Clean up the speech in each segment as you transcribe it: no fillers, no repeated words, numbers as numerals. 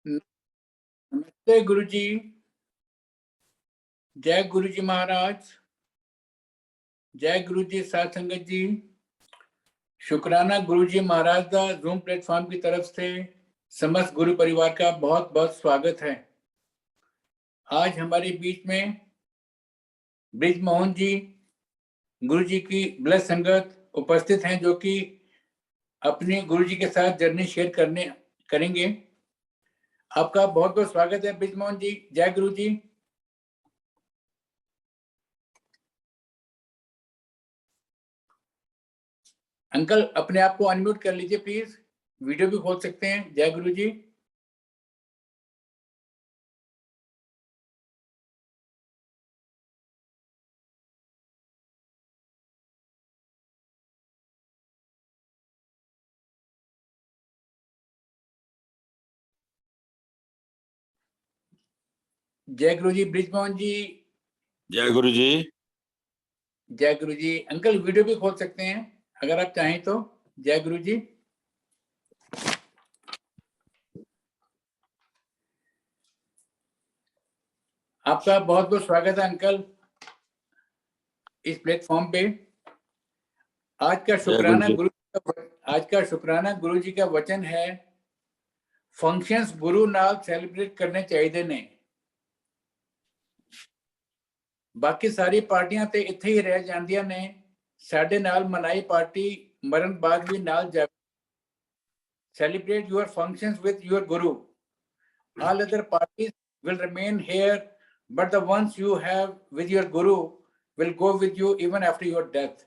नमस्ते गुरु जी। जय गुरु जी महाराज। जय गुरु जी साध संगत जी। शुक्राना गुरु जी महाराज का जूम प्लेटफॉर्म की तरफ से समस्त गुरु परिवार का बहुत बहुत स्वागत है। आज हमारे बीच में ब्रिज मोहन जी गुरु जी की ब्लस संगत उपस्थित हैं, जो कि अपने गुरु जी के साथ जर्नी शेयर करेंगे। आपका बहुत बहुत स्वागत है ब्रिज मोहन जी। जय गुरु जी। अंकल अपने आप को अनम्यूट कर लीजिए प्लीज, वीडियो भी खोल सकते हैं। जय गुरु जी। जय गुरु जी। ब्रिज मोहन जी। जय गुरु जी। जय गुरु जी। अंकल वीडियो भी खोल सकते हैं अगर आप चाहें तो। जय गुरु जी। आपका बहुत बहुत स्वागत है अंकल इस प्लेटफॉर्म पे। आज का शुक्राना गुरु जी का वचन है, फंक्शंस गुरु नाल सेलिब्रेट करने चाहिए ने। बाकी सारी पार्टियां ते इत्थे ही रह जांदियां ने, साडे नाल मनाई पार्टी मरण बाद भी नाल जावे। Celebrate your functions with your guru. All other parties will remain here, but the ones you have with your guru will go with you even after your death.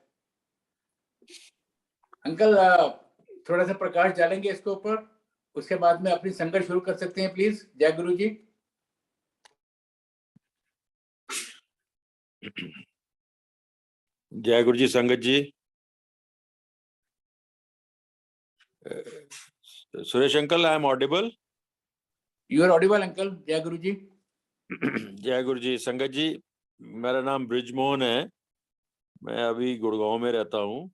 Uncle थोड़ा सा प्रकाश डालेंगे इसके ऊपर, उसके बाद में अपनी संगत शुरू कर सकते हैं प्लीज। जय गुरु जी। जय गुरु जी संगत जी। Suresh uncle, I am audible? You are audible uncle. जय गुरु जी। जय गुरु जी संगत जी। मेरा नाम ब्रिज मोहन है, मैं अभी गुड़गांव में रहता हूँ।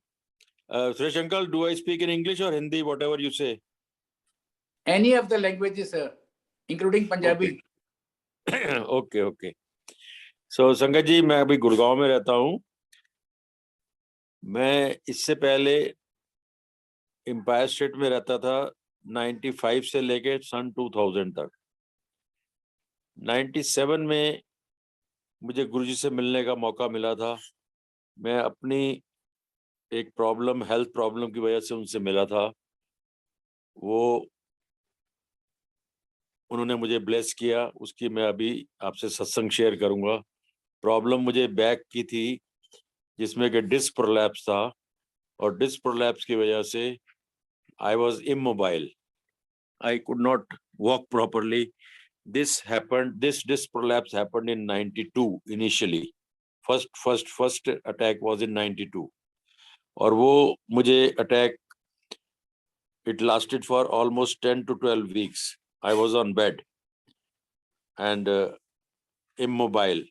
Suresh uncle, do I speak in English और Hindi, whatever you say? Any of the languages sir, including Punjabi. Okay okay. So संगत जी, मैं अभी गुड़गांव में रहता हूँ। मैं इससे पहले एम्पायर स्टेट में रहता था 95 से लेके सन 2000 तक। 97 में मुझे गुरुजी से मिलने का मौका मिला था। मैं अपनी एक प्रॉब्लम, हेल्थ प्रॉब्लम की वजह से उनसे मिला था। वो उन्होंने मुझे ब्लेस किया, उसकी मैं अभी आपसे सत्संग शेयर करूंगा। प्रॉब्लम मुझे बैक की थी, जिसमें कि डिस्क प्रोलैप्स था, और डिस्क प्रोलैप्स की वजह से I was immobile, I could not walk properly. this disc prolapse happened in 92 initially. First attack was in 92, और वो मुझे attack, it lasted for almost 10 to 12 weeks. I was on bed and immobile.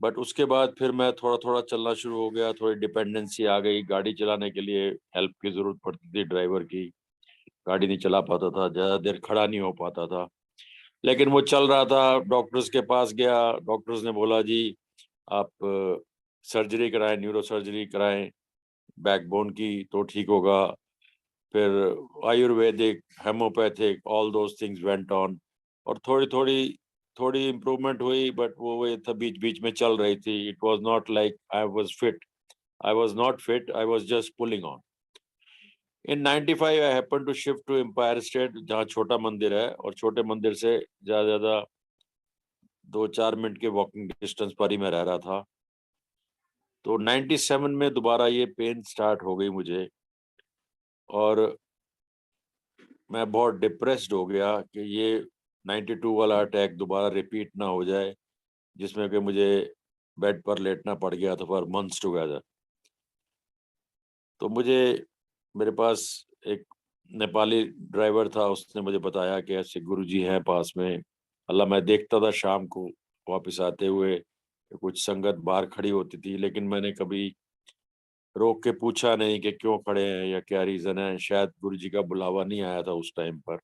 But उसके बाद फिर मैं थोड़ा थोड़ा चलना शुरू हो गया, थोड़ी डिपेंडेंसी आ गई। गाड़ी चलाने के लिए हेल्प की जरूरत पड़ती थी, ड्राइवर की। गाड़ी नहीं चला पाता था, ज़्यादा देर खड़ा नहीं हो पाता था, लेकिन वो चल रहा था। डॉक्टर्स के पास गया, डॉक्टर्स ने बोला जी आप सर्जरी कराएं, न्यूरो सर्जरी कराएं बैकबोन की तो ठीक होगा। फिर Ayurvedic, homeopathic, all those things went on, और थोड़ी इम्प्रूवमेंट हुई, बट वो था बीच बीच में चल रही थी। It was not like I was fit, I was not fit, I was just pulling on. In 95 I happen to shift to Empire State, जहाँ छोटा मंदिर है, और छोटे मंदिर से ज़्यादा 2-4 मिनट के वॉकिंग डिस्टेंस पर ही मैं रह रहा था। तो 97 में दोबारा ये पेन स्टार्ट हो गई मुझे, और मैं बहुत डिप्रेस्ड हो गया कि ये 92 वाला अटैक दोबारा रिपीट ना हो जाए, जिसमें कि मुझे बेड पर लेटना पड़ गया था फॉर मंथ्स टुगेदर। तो मेरे पास एक नेपाली ड्राइवर था, उसने मुझे बताया कि ऐसे गुरुजी हैं पास में। अल्लाह, मैं देखता था शाम को वापस आते हुए कुछ संगत बाहर खड़ी होती थी, लेकिन मैंने कभी रोक के पूछा नहीं कि क्यों खड़े हैं या क्या रीज़न है। शायद गुरुजी का बुलावा नहीं आया था उस टाइम पर।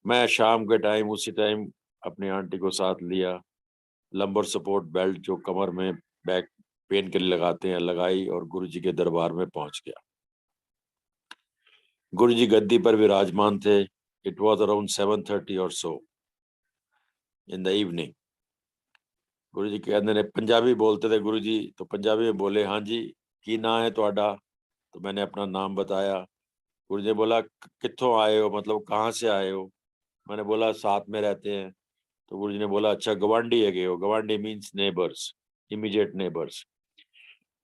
मैं शाम के टाइम उसी टाइम अपनी आंटी को साथ लिया, लंबर सपोर्ट बेल्ट जो कमर में बैक पेन के लिए लगाते हैं लगाई और गुरुजी के दरबार में पहुंच गया। गुरुजी गद्दी पर विराजमान थे। इट वाज अराउंड 7:30 और सो इन द इवनिंग। गुरुजी कहते ने पंजाबी बोलते थे गुरुजी, तो पंजाबी में बोले, हाँ जी की ना है ਤੁਹਾਡਾ? तो मैंने अपना नाम बताया। गुरुजी ने बोला कित्थों आए हो, मतलब कहाँ से आए हो? मैंने बोला साथ में रहते हैं। तो गुरुजी ने बोला अच्छा गवांडी है गए हो? गवांडी मीन्स नेबर्स, इमीडिएट नेबर्स।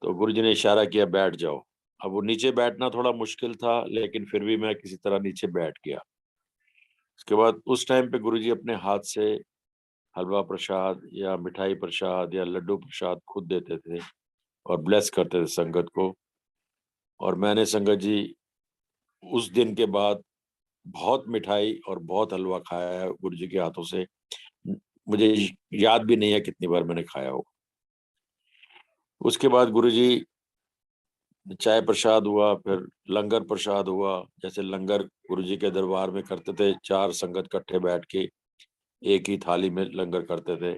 तो गुरुजी ने इशारा किया बैठ जाओ। अब वो नीचे बैठना थोड़ा मुश्किल था, लेकिन फिर भी मैं किसी तरह नीचे बैठ गया। उसके बाद उस टाइम पे गुरुजी अपने हाथ से हलवा प्रसाद या मिठाई प्रसाद या लड्डू प्रसाद खुद देते थे और ब्लेस करते थे संगत को। और मैंने संगत जी उस दिन के बाद बहुत मिठाई और बहुत हलवा खाया है गुरुजी के हाथों से। मुझे याद भी नहीं है कितनी बार मैंने खाया हो। उसके बाद गुरुजी चाय प्रसाद हुआ, फिर लंगर प्रसाद हुआ। जैसे लंगर गुरुजी के दरबार में करते थे, 4 संगत इकट्ठे बैठ के एक ही थाली में लंगर करते थे।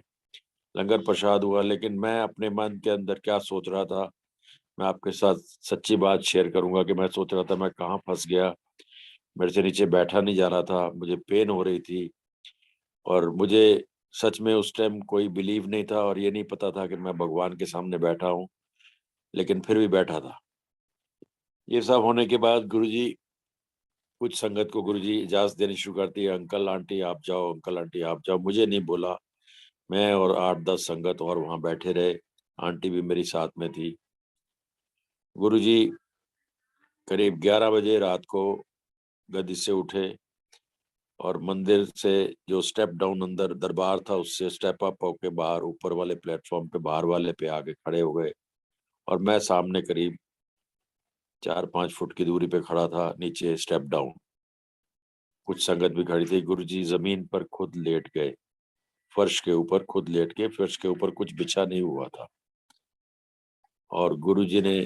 लंगर प्रसाद हुआ, लेकिन मैं अपने मन के अंदर क्या सोच रहा था, मैं आपके साथ सच्ची बात शेयर करूंगा कि मैं सोच रहा था मैं कहाँ फंस गया। मेरे से नीचे बैठा नहीं जा रहा था, मुझे पेन हो रही थी और मुझे सच में उस टाइम कोई बिलीव नहीं था और ये नहीं पता था कि मैं भगवान के सामने बैठा हूँ, लेकिन फिर भी बैठा था। ये सब होने के बाद गुरुजी कुछ संगत को गुरुजी इजाजत देनी शुरू करती है, अंकल आंटी आप जाओ, अंकल आंटी आप जाओ। मुझे नहीं बोला, मैं और 8-10 संगत और वहां बैठे रहे। आंटी भी मेरी साथ में थी। गुरुजी करीब 11 बजे रात को गद्दी से उठे और मंदिर से जो स्टेप डाउन अंदर दरबार था उससे स्टेप अप होके बाहर ऊपर वाले प्लेटफॉर्म पे बाहर वाले पे आके खड़े हो गए और मैं सामने करीब 4-5 फुट की दूरी पे खड़ा था, नीचे स्टेप डाउन। कुछ संगत भी खड़ी थी। गुरुजी जमीन पर खुद लेट गए, फर्श के ऊपर खुद लेट के, फर्श के ऊपर कुछ बिछा नहीं हुआ था। और गुरुजी ने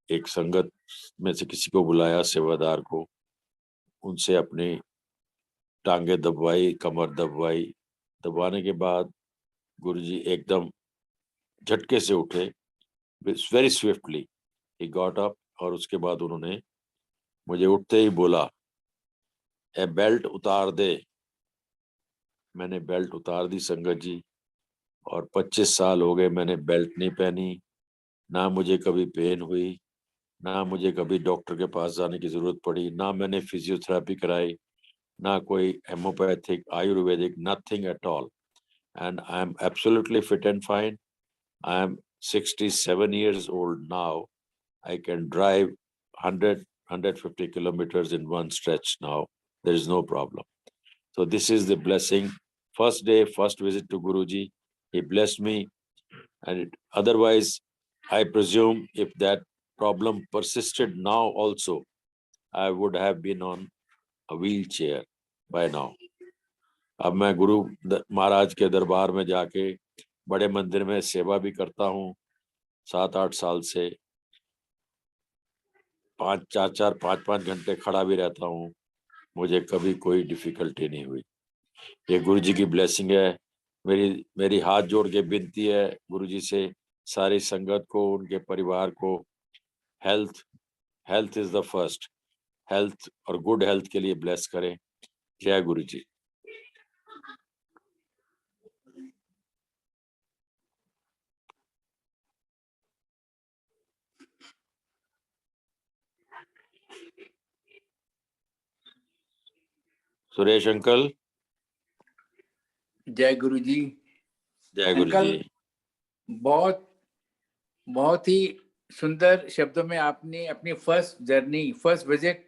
एक संगत में से किसी को बुलाया, सेवादार को, उनसे अपनी टांगे दबवाई, कमर दबवाई। दबाने के बाद गुरुजी एकदम झटके से उठे, very swiftly he got up. और उसके बाद उन्होंने मुझे उठते ही बोला ए बेल्ट उतार दे। मैंने बेल्ट उतार दी संगत जी, और 25 साल हो गए मैंने बेल्ट नहीं पहनी। ना मुझे कभी पेन हुई, ना मुझे कभी डॉक्टर के पास जाने की जरूरत पड़ी, ना मैंने फिजियोथेरेपी कराई, ना कोई homeopathic Ayurvedic, nothing at all. And I am absolutely fit and fine. I am 67 years old now. I can drive 100-150 kilometers in one stretch now. There is no problem. So this is the blessing. First day, first visit to Guruji, he blessed me. And otherwise, I presume if that problem persisted now also, I would have been on a wheelchair by now. अब मैं गुरु महाराज के दरबार में जाके बड़े मंदिर में सेवा भी करता हूँ 7-8 साल से। 5-4 5-5 घंटे खड़ा भी रहता हूँ, मुझे कभी कोई डिफिकल्टी नहीं हुई। ये गुरु जी की ब्लेसिंग है। मेरी हाथ जोड़ के विनती है गुरु जी से, सारी संगत को, उनके परिवार को, health is the first, health और गुड हेल्थ के लिए ब्लेस करें। जय गुरु जी। सुरेश अंकल। जय गुरु जी। जय गुरु अंकल, जी। बहुत बहुत ही सुंदर शब्दों में आपने अपनी फर्स्ट जर्नी, फर्स्ट विजिट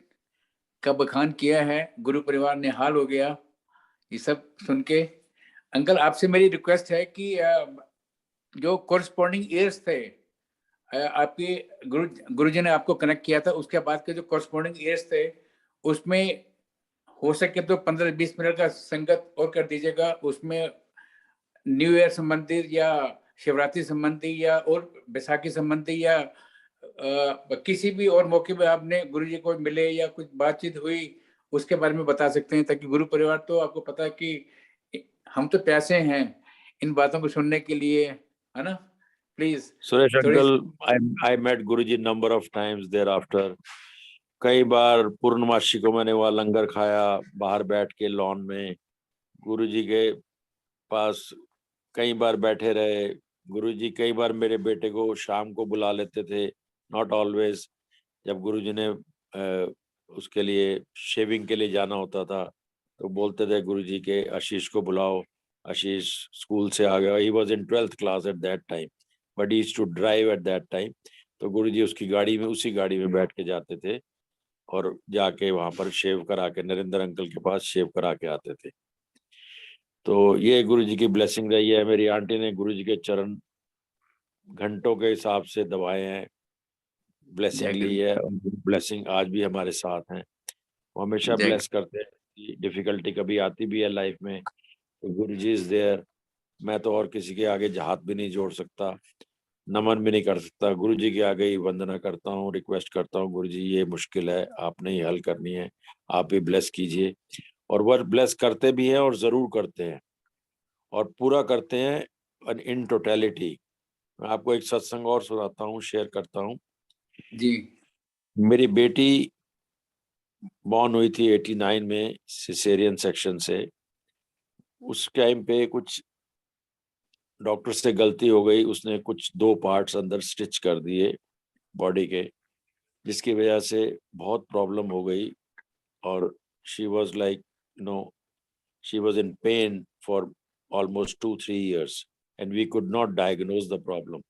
का बखान किया है। गुरु परिवार निहाल हो गया ये सब सुन के। अंकल, आपसे मेरी रिक्वेस्ट है कि जो कोरस्पॉन्डिंग ईयर्स थे, आपके गुरुजी ने आपको कनेक्ट किया था, उसके बाद के जो कोरस्पॉन्डिंग ईयर्स थे उसमें हो सके तो 15-20 मिनट का संगत और कर दीजिएगा। उसमें न्यू ईयर संबंधित या शिवरात्रि संबंधी या और बैसाखी संबंधी या किसी भी और मौके पे आपने गुरुजी को मिले या कुछ बातचीत हुई, उसके बारे में बता सकते हैं, ताकि गुरु परिवार तो आपको पता है कि हम तो प्यासे हैं इन बातों को सुनने के लिए, है ना? प्लीज सुरेश थोड़ी uncle, I met Guruji number of times thereafter. कई बार पूर्णमासी को मैंने वहाँ लंगर खाया बाहर बैठ के लॉन में, गुरुजी के पास कई बार बैठे रहे। गुरुजी कई बार मेरे बेटे को शाम को बुला लेते थे, नॉट ऑलवेज। जब गुरुजी ने उसके लिए शेविंग के लिए जाना होता था तो बोलते थे गुरुजी के आशीष को बुलाओ, आशीष स्कूल से आ गया। He was in 12th class at that time, but he used to drive at that time. तो गुरुजी उसकी गाड़ी में, उसी गाड़ी में बैठ के जाते थे और जाके वहां पर शेव करा के नरेंद्र अंकल के पास शेव करा के आते थे। तो ये गुरुजी की ब्लेसिंग रही है। मेरी आंटी ने गुरुजी के चरण घंटों के हिसाब से दबाए हैं, ब्लेसिंग ली है, और ब्लेसिंग आज भी हमारे साथ हैं। वो हमेशा जय ब्लेस करते हैं। डिफिकल्टी कभी आती भी है लाइफ में तो गुरुजी इज देयर। मैं तो और किसी के आगे हाथ भी नहीं जोड़ सकता, नमन भी नहीं कर सकता, गुरुजी के आगे ही वंदना करता हूँ, रिक्वेस्ट करता हूँ, गुरुजी ये मुश्किल है, आपने ही हल करनी है, आप ही ब्लेस कीजिए। और वह ब्लेस करते भी हैं और जरूर करते हैं और पूरा करते हैं इन टोटलिटी। मैं आपको एक सत्संग और सुनाता हूँ, शेयर करता हूँ। जी मेरी बेटी बॉर्न हुई थी 89 में सिसेरियन सेक्शन से। उस टाइम पे कुछ डॉक्टर से गलती हो गई, उसने कुछ 2 पार्ट्स अंदर स्टिच कर दिए बॉडी के, जिसकी वजह से बहुत प्रॉब्लम हो गई। और she was like she was in pain for almost 2-3 years and we could not diagnose the problem.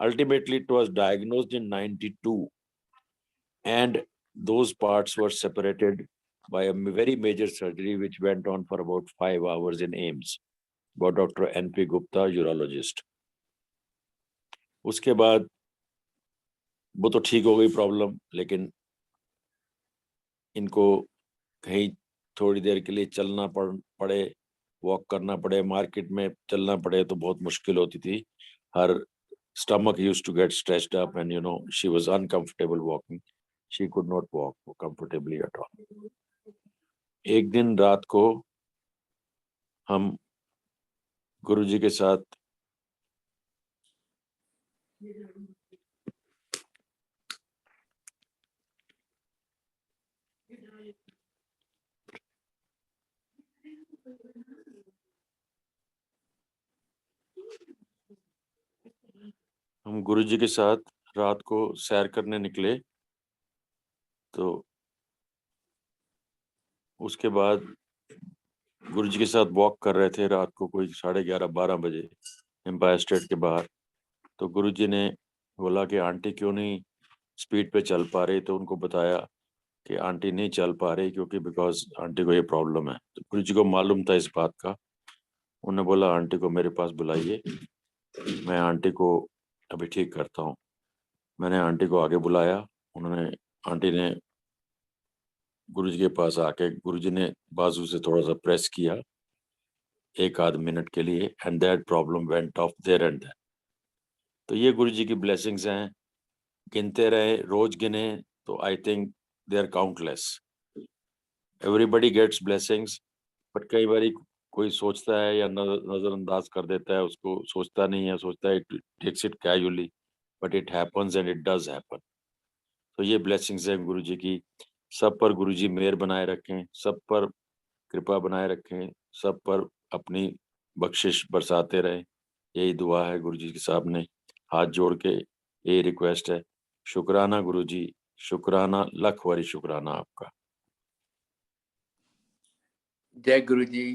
Ultimately it was diagnosed in 92 and those parts were separated by a very major surgery which went on for about 5 hours in AIMS by Dr. N.P. Gupta, urologist. उसके बाद वो तो ठीक हो गई problem, लेकिन इनको कहीं थोड़ी देर के लिए चलना पड़े, वॉक करना पड़े, मार्केट में चलना पड़े तो बहुत मुश्किल होती थी। हर stomach used to get stretched up and she was uncomfortable walking. She could not walk comfortably at all. एक दिन रात को हम गुरुजी के साथ रात को सैर करने निकले। तो उसके बाद गुरुजी के साथ वॉक कर रहे थे रात को कोई 11:30-12 बजे एम्पायर स्टेट के बाहर। तो गुरुजी ने बोला कि आंटी क्यों नहीं स्पीड पे चल पा रही। तो उनको बताया कि आंटी नहीं चल पा रही क्योंकि बिकॉज आंटी को ये प्रॉब्लम है। तो गुरुजी को मालूम था इस बात का। उन्होंने बोला आंटी को मेरे पास बुलाइए, मैं आंटी को अभी ठीक करता हूँ। मैंने आंटी को आगे बुलाया। आंटी ने गुरुजी के पास आके गुरुजी ने बाजू से थोड़ा सा प्रेस किया 1-आध मिनट के लिए and that problem went off there and there. तो ये गुरुजी की ब्लेसिंग्स हैं। गिनते रहे, रोज गिने तो I think they are countless. Everybody gets blessings, but कई बार कोई सोचता है या नजरअंदाज कर देता है, उसको सोचता नहीं है, सोचता है takes it casually, but it happens and it does happen. तो ये ब्लेसिंग्स हैं गुरुजी की। सब पर गुरुजी मेहर बनाए रखें, सब पर कृपा बनाए रखें, सब पर अपनी बख्शिश बरसाते रहें। यही दुआ है गुरुजी के सामने हाथ जोड़ के, यही रिक्वेस्ट है। शुक्राना गुरुजी, शुक्राना, लख वारी शुक्राना आपका। जय गुरु जी,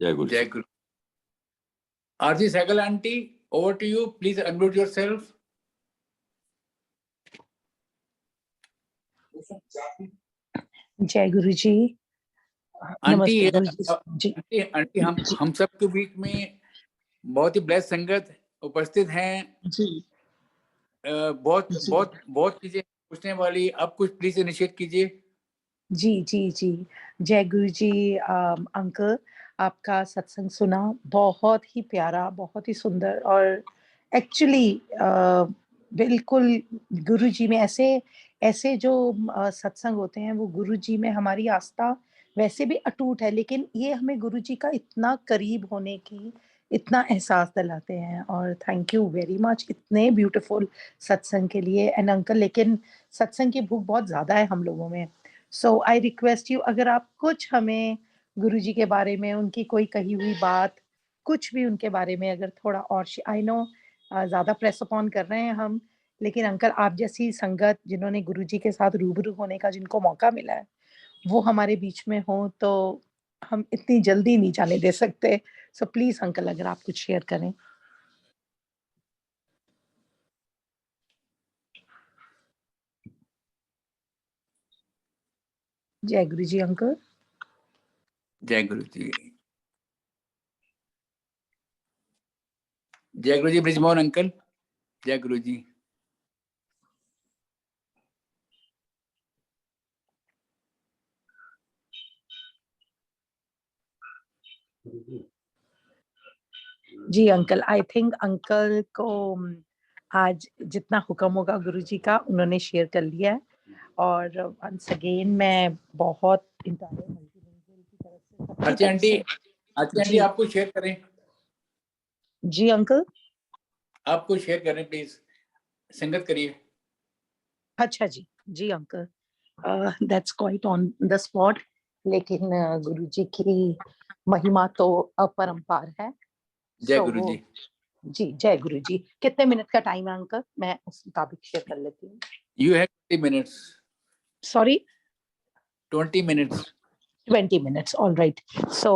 जय गुरु जय जी। गुरु। Aarti Sehgal aunty, over to you, please unmute yourself. जय गुरु जी। आंटी नमस्ते गुरु जी। आंटी आंटी हम सब के बीच में बहुत ही ब्लेस संगत उपस्थित हैं। जी बहुत जी बहुत बहुत चीजें पूछने वाली, आप कुछ प्लीज इनिशिएट कीजिए। जी जी जी। जय गुरु जी। अंकल, आपका सत्संग सुना, बहुत ही प्यारा, बहुत ही सुंदर। और एक्चुअली बिल्कुल गुरु जी में ऐसे ऐसे जो सत्संग होते हैं वो गुरुजी में हमारी आस्था वैसे भी अटूट है, लेकिन ये हमें गुरुजी का इतना करीब होने की इतना एहसास दिलाते हैं। और थैंक यू वेरी मच इतने ब्यूटीफुल सत्संग के लिए। एंड अंकल, लेकिन सत्संग की भूख बहुत ज्यादा है हम लोगों में। सो आई रिक्वेस्ट यू, अगर आप कुछ हमें गुरुजी के बारे में, उनकी कोई कही हुई बात, कुछ भी उनके बारे में अगर थोड़ा और, आई नो ज्यादा प्रेस अपॉन कर रहे हैं हम, लेकिन अंकल आप जैसी संगत जिन्होंने गुरुजी के साथ रूबरू होने का जिनको मौका मिला है, वो हमारे बीच में हो तो हम इतनी जल्दी नहीं जाने दे सकते। सो प्लीज अंकल, अगर आप कुछ शेयर करें। जय गुरु जी अंकल। जय गुरु जी। जय गुरु जी ब्रिजमोहन अंकल। जय गुरु जी। जी अंकल, आई थिंक अंकल को आज जितना हुक्म होगा गुरुजी का उन्होंने शेयर कर लिया है। और वंस अगेन मैं बहुत इंटायर मल्टीलिंगुअल की तरफ से, सबकी आरती तरफ आंटी, से। आरती आंटी जी आपको शेयर करें, जी अंकल। आपको शेयर करें प्लीज, संगत करिए। अच्छा जी। जी uncle, that's quite on the spot, लेकिन गुरुजी की महिमा तो अपरंपार है। जय गुरु सो जी। जी, जय गुरु जी। कितने मिनट का टाइम है अंकल? मैं उस मुताबिक शेयर कर लेती हूँ। You have 20 minutes. Sorry, 20 minutes. 20 minutes, all right. So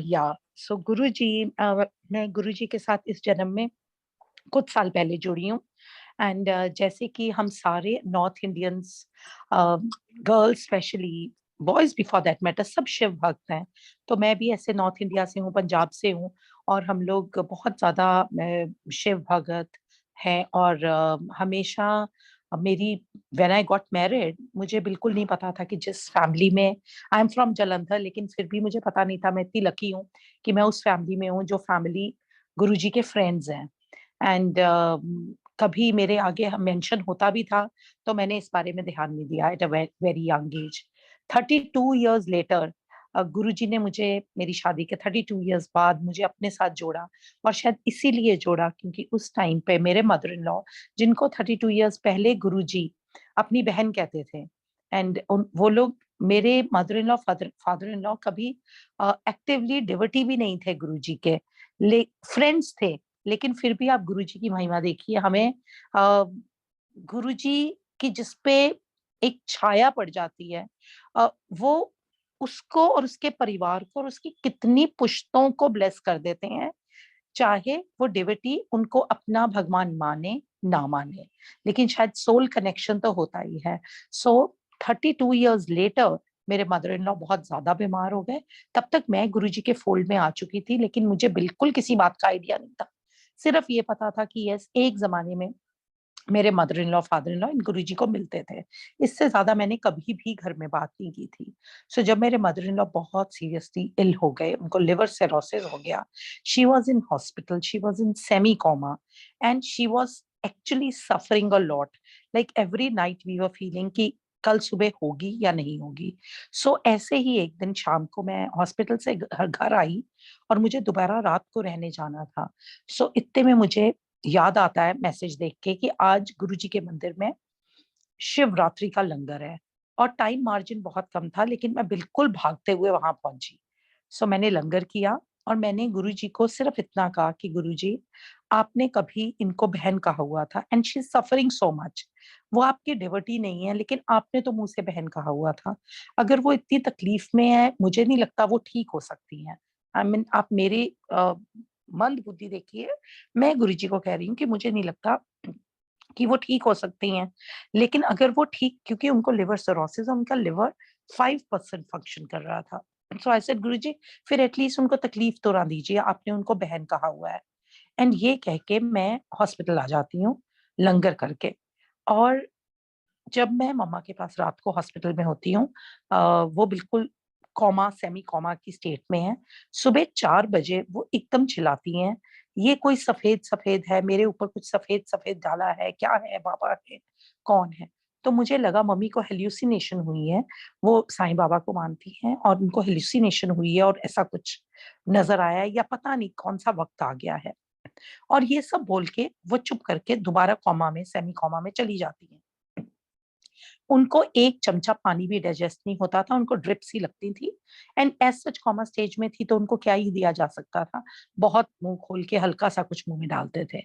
yeah, so गुरुजी, मैं गुरुजी के साथ इस जन्म में कुछ साल पहले जुड़ी हूँ। एंड जैसे कि हम सारे north Indians, girls specially, boys before that matter, सब शिव भक्त हैं। तो मैं भी ऐसे नॉर्थ इंडिया से हूँ, पंजाब से हूँ, और हम लोग बहुत ज्यादा शिव भगत हैं। और हमेशा मेरी, व्हेन आई गॉट मैरिड, मुझे बिल्कुल नहीं पता था कि जिस फैमिली में, आई एम फ्रॉम जलंधर, लेकिन फिर भी मुझे पता नहीं था, मैं इतनी लकी हूँ कि मैं उस फैमिली में हूँ जो फैमिली गुरुजी के फ्रेंड्स हैं। एंड कभी मेरे आगे मेंशन होता भी था तो मैंने इस बारे में ध्यान नहीं दिया at a very young age. 32 years later Guruji ने मुझे, मेरी शादी के 32 years बाद मुझे अपने साथ जोड़ा। और शायद इसीलिए जोड़ा क्योंकि उस टाइम पे मेरे मदर इन लॉ, जिनको 32 years पहले गुरुजी अपनी बहन कहते थे, एंड वो लोग, मेरे mother in law, father in law कभी एक्टिवली डिवोटी भी नहीं थे गुरुजी के, ले फ्रेंड्स थे। लेकिन फिर भी आप गुरुजी की महिमा देखिए, हमें गुरुजी की जिस पे एक छाया पड़ जाती है, वो उसको और उसके परिवार को और उसकी कितनी पुश्तों को ब्लेस कर देते हैं, चाहे वो डिविटी उनको अपना भगवान माने ना माने, लेकिन शायद सोल कनेक्शन तो होता ही है। सो 32 years लेटर मेरे मदर इन लॉ बहुत ज्यादा बीमार हो गए। तब तक मैं गुरुजी के फोल्ड में आ चुकी थी, लेकिन मुझे बिल्कुल किसी बात का आइडिया नहीं था। सिर्फ ये पता था कि यस, एक जमाने में मेरे mother in law, father in law इन गुरुजी को मिलते थे। इससे ज्यादा मैंने कभी भी घर में बात नहीं की थी। सो जब मेरे मदर इन लॉ बहुत सीरियसली इल हो गए, उनको लिवर सिरोसिस हो गया, she was in hospital, she was in semi coma, and she was actually suffering a lot. Like every night we were feeling कि कल सुबह होगी या नहीं होगी। सो ऐसे ही एक दिन शाम को मैं हॉस्पिटल से घर आई और मुझे दोबारा रात को रहने जाना था। सो इतने में मुझे याद आता है मैसेज देख के कि आज गुरुजी के मंदिर में शिवरात्रि का लंगर है। और टाइम मार्जिन बहुत कम था, लेकिन मैं बिल्कुल भागते हुए वहां पहुंची। सो मैंने लंगर किया और मैंने गुरुजी को सिर्फ इतना कहा कि गुरुजी, आपने कभी इनको बहन कहा हुआ था, and she is suffering so much, वो आपकी डिवोटी नहीं है, लेकिन आपने तो मुंह से बहन कहा हुआ था। अगर वो इतनी तकलीफ में है, मुझे नहीं लगता वो ठीक हो सकती है। आई मीन, आप मेरी मंद बुद्धि देखिए, मैं गुरुजी को कह रही हूँ कि मुझे नहीं लगता कि वो ठीक हो सकती हैं। लेकिन अगर वो ठीक, क्योंकि उनको लिवर सिरोसिस, उनका लिवर 5% फंक्शन कर रहा था। सो आई सेड गुरुजी, फिर एटलीस्ट उनको तकलीफ तो ना दीजिए, आपने उनको बहन कहा हुआ है। एंड ये कह के मैं हॉस्पिटल आ जाती हूँ लंगर करके। और जब मैं मम्मा के पास रात को हॉस्पिटल में होती हूँ, वो बिल्कुल कोमा, सेमी कोमा की स्टेट में है। सुबह 4 बजे वो एकदम चिल्लाती हैं, ये कोई सफेद सफेद है, मेरे ऊपर कुछ सफेद सफेद डाला है, क्या है बाबा है, कौन है? तो मुझे लगा मम्मी को हेल्यूसिनेशन हुई है, वो साईं बाबा को मानती हैं और उनको हेल्यूसिनेशन हुई है और ऐसा कुछ नजर आया है या पता नहीं कौन सा वक्त आ गया है। और ये सब बोल के वो चुप करके दोबारा कॉमा में, सेमी कॉमा में चली जाती हैं। उनको एक चमचा पानी भी डाइजेस्ट नहीं होता था, उनको ड्रिप्स ही लगती थी and as such coma stage में थी तो उनको क्या ही दिया जा सकता था, बहुत मुंह खोल के हल्का सा कुछ मुंह में डालते थे।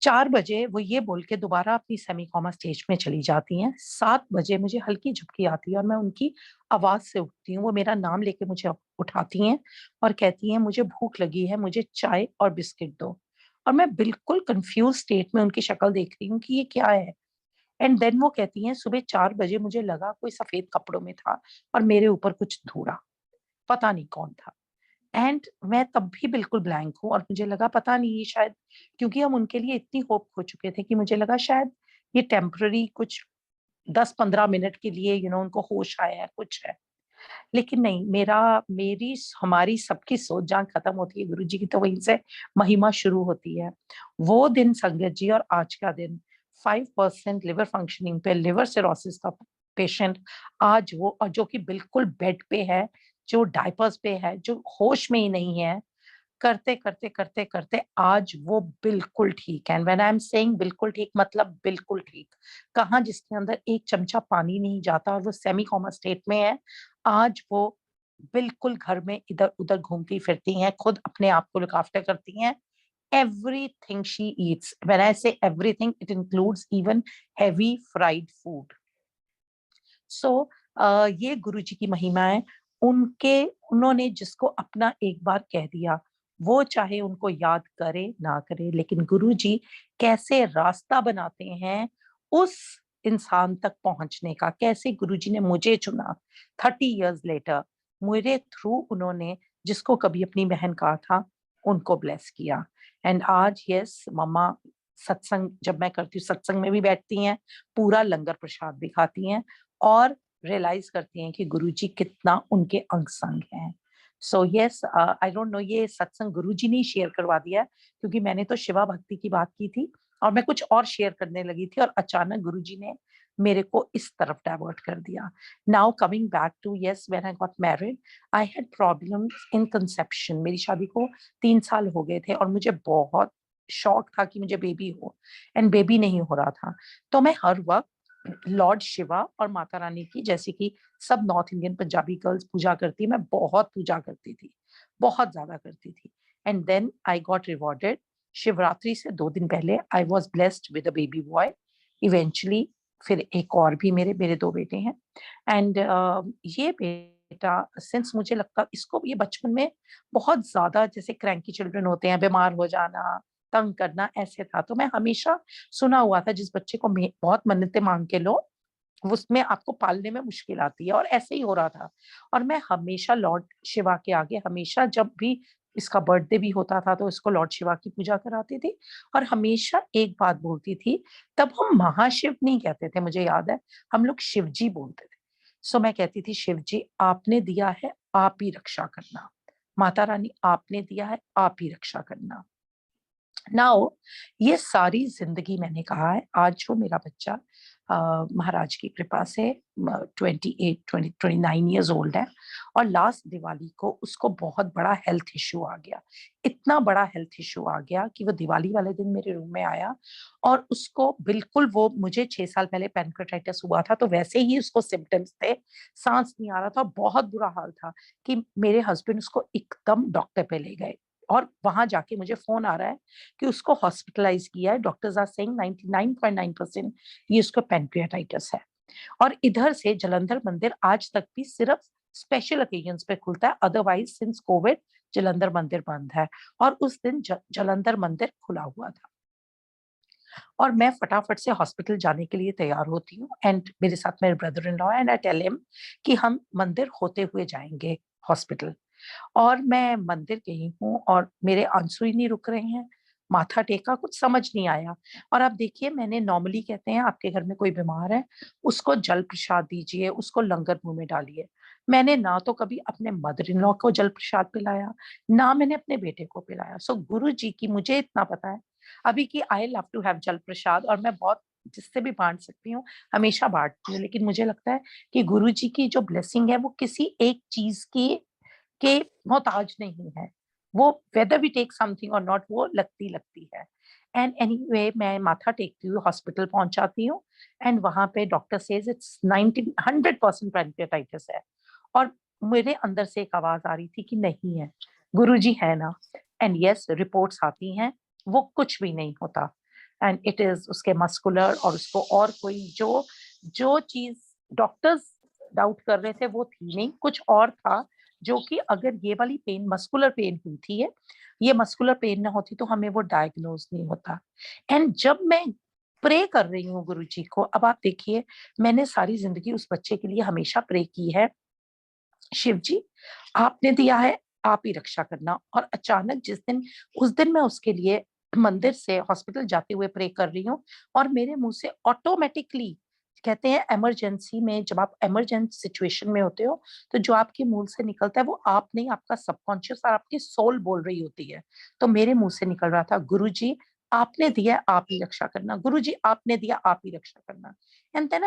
4 बजे वो ये बोल के दोबारा अपनी सेमी कॉमा स्टेज में चली जाती हैं। 7 बजे मुझे हल्की झपकी आती है और मैं उनकी आवाज से उठती हूँ। वो मेरा नाम लेके मुझे उठाती हैं और कहती हैं, मुझे भूख लगी है, मुझे चाय और बिस्किट दो। और मैं बिल्कुल कंफ्यूज स्टेट में उनकी शक्ल देख रही हूँ कि ये क्या है। एंड देन वो कहती हैं, सुबह 4 बजे मुझे लगा कोई सफेद कपड़ों में था और मेरे ऊपर कुछ धूरा, पता नहीं कौन था। एंड मैं तब भी बिल्कुल ब्लैंक हूँ और मुझे लगा पता नहीं, ये शायद, क्योंकि हम उनके लिए इतनी होप खो चुके थे कि मुझे लगा शायद ये टेम्पररी कुछ 10-15 मिनट के लिए उनको होश आया है, कुछ है। लेकिन नहीं, हमारी सबकी सोच जहाँ खत्म होती है गुरुजी की, तो वहीं से महिमा शुरू होती है। वो दिन संगत जी और आज का दिन 5% लिवर फंक्शनिंग पे, लिवर सिरोसिस का पेशेंट, आज वो, और जो कि बिल्कुल बेड पे है, जो डायपर्स पे है, जो होश में ही नहीं है, करते करते करते करते आज वो बिल्कुल ठीक है। व्हेन आई एम सेइंग बिल्कुल ठीक, मतलब बिल्कुल ठीक। कहाँ जिसके अंदर एक चमचा पानी नहीं जाता और वो सेमी कोमा स्टेट में है, आज वो बिल्कुल घर में इधर उधर घूमती फिरती हैं, खुद अपने आप को लुक आफ्टर करती हैं। Everything she eats, when I say everything, it includes even heavy fried food. सो ये गुरुजी की महिमा है। उन्होंने जिसको अपना एक बार कह दिया, वो चाहे उनको याद करे ना करे, लेकिन गुरुजी कैसे रास्ता बनाते हैं उस इंसान तक पहुंचने का, कैसे गुरुजी ने मुझे चुना 30 इयर्स लेटर, मेरे थ्रू उन्होंने जिसको कभी अपनी बहन कहा था उनको ब्लेस किया। एंड आज यस मम्मा, सत्संग जब मैं करती हूँ, सत्संग में भी बैठती हैं, पूरा लंगर प्रसाद दिखाती हैं और रियलाइज करती हैं कि गुरुजी कितना उनके अंग संग हैं। So yes, I don't know, ये सत्संग गुरुजी ने शेयर करवा दिया है, क्योंकि मैंने तो शिवा भक्ति की बात की थी और मैं कुछ और शेयर करने लगी थी और अचानक गुरुजी ने मेरे को इस तरफ डाइवर्ट कर दिया। Now coming back to, yes, when I got married, I had problems in conception. मेरी शादी को 3 साल हो गए थे और मुझे बहुत शौक था कि मुझे बेबी हो, एंड बेबी नहीं हो रहा था। तो मैं हर वक्त लॉर्ड शिवा और माता रानी की, जैसे कि सब नॉर्थ इंडियन पंजाबी गर्ल्स पूजा करती, मैं बहुत पूजा करती थी, बहुत ज्यादा करती थी। And then I got rewarded. Shivratri से 2 दिन पहले I was blessed with a baby boy eventually. फिर एक और भी, मेरे 2 बेटे हैं। एंड ये बेटा, सिंस मुझे लगता इसको, ये बचपन में बहुत ज्यादा, जैसे क्रैंकी चिल्ड्रन होते हैं, बीमार हो जाना, तंग करना, ऐसे था। तो मैं हमेशा, सुना हुआ था जिस बच्चे को बहुत मन्नतें मांग के लो, उसमें आपको पालने में मुश्किल आती है, और ऐसे ही हो रहा था। और मैं हमेशा लॉर्ड शिवा के आगे, हमेशा जब भी इसका बर्थडे भी होता था तो इसको लॉर्ड शिवा की पूजा कराती थी और हमेशा एक बात बोलती थी। तब हम महाशिव नहीं कहते थे, मुझे याद है, हम लोग शिव जी बोलते थे। सो मैं कहती थी, शिव जी आपने दिया है, आप ही रक्षा करना। माता रानी आपने दिया है, आप ही रक्षा करना। नाउ ये सारी जिंदगी मैंने कहा है, आज वो मेरा बच्चा महाराज की कृपा से 29 ईयर्स ओल्ड है और लास्ट दिवाली को उसको बहुत बड़ा हेल्थ इश्यू आ गया। इतना बड़ा हेल्थ इश्यू आ गया कि वो दिवाली वाले दिन मेरे रूम में आया और उसको बिल्कुल, वो मुझे 6 साल पहले पैनक्रेटाइटिस हुआ था तो वैसे ही उसको सिम्टम्स थे, सांस नहीं आ रहा था, बहुत बुरा हाल था कि मेरे हस्बैंड उसको एकदम डॉक्टर पे ले गए और वहां जाके मुझे फोन आ रहा है कि उसको हॉस्पिटलाइज किया है। डॉक्टर्स आर सेइंग 99.9% ये उसको पैनक्रियाटाइटिस है। और इधर से जलंधर मंदिर आज तक भी सिर्फ स्पेशल ओकेजन्स पे खुलता है, अदरवाइज सिंस कोविड जलंधर मंदिर बंद है। और उस दिन जलंधर मंदिर खुला हुआ था और मैं फटाफट से हॉस्पिटल जाने के लिए तैयार होती हूँ एंड मेरे साथ मेरे brother in law and I tell him कि हम मंदिर होते हुए जाएंगे हॉस्पिटल। और मैं मंदिर गई हूँ और मेरे आंसू ही नहीं रुक रहे हैं, माथा टेका, कुछ समझ नहीं आया। और आप देखिए, मैंने नॉर्मली कहते हैं आपके घर में कोई बीमार है उसको जल प्रसाद दीजिए, उसको लंगर मुंह में डालिए। मैंने ना तो कभी अपने मदर इन लॉ को जल प्रसाद पिलाया, ना मैंने अपने बेटे को पिलाया। सो गुरु जी की, मुझे इतना पता है अभी कि आई लव टू हैव जल प्रसाद और मैं बहुत जिससे भी बांट सकती हूँ हमेशा बांटती हूँ, लेकिन मुझे लगता है कि गुरुजी की जो ब्लेसिंग है वो किसी एक चीज की के मोहताज नहीं है। वो वेदर वी टेक समथिंग और नॉट, वो लगती लगती है। एंड एनीवे मैं माथा टेकती हूँ, हॉस्पिटल पहुंच जाती हूँ, एंड वहां पे डॉक्टर सेज इट्स 100% पैंक्रियाटाइटिस है। और मेरे अंदर से एक आवाज आ रही थी कि नहीं है, गुरुजी है ना। एंड यस, रिपोर्ट्स आती हैं, वो कुछ भी नहीं होता। एंड इट इज उसके मस्कुलर, और उसको और कोई जो जो चीज डॉक्टर्स डाउट कर रहे थे वो थी नहीं, कुछ और था। जो कि अगर ये वाली पेन मस्कुलर पेन हुई थी, ये मस्कुलर पेन ना होती तो हमें वो डायग्नोज नहीं होता। एंड जब मैं प्रे कर रही हूँ गुरुजी को, अब आप देखिए, मैंने सारी जिंदगी उस बच्चे के लिए हमेशा प्रे की है, शिव जी आपने दिया है, आप ही रक्षा करना। और अचानक उस दिन मैं उसके लिए मंदिर से हॉस्पिटल जाते हुए प्रे कर रही हूँ, और मेरे मुंह से ऑटोमेटिकली, कहते हैं इमरजेंसी में जब आप इमरजेंसी सिचुएशन में होते हो तो जो आपके मुंह से निकलता है वो आप नहीं, आपका सबकॉन्शियस और आपकी सोल बोल रही होती है। तो मेरे मुंह से निकल रहा था, गुरुजी आपने दिया, आप ही रक्षा करना, गुरुजी आपने दिया, आप ही रक्षा करना। एंड देन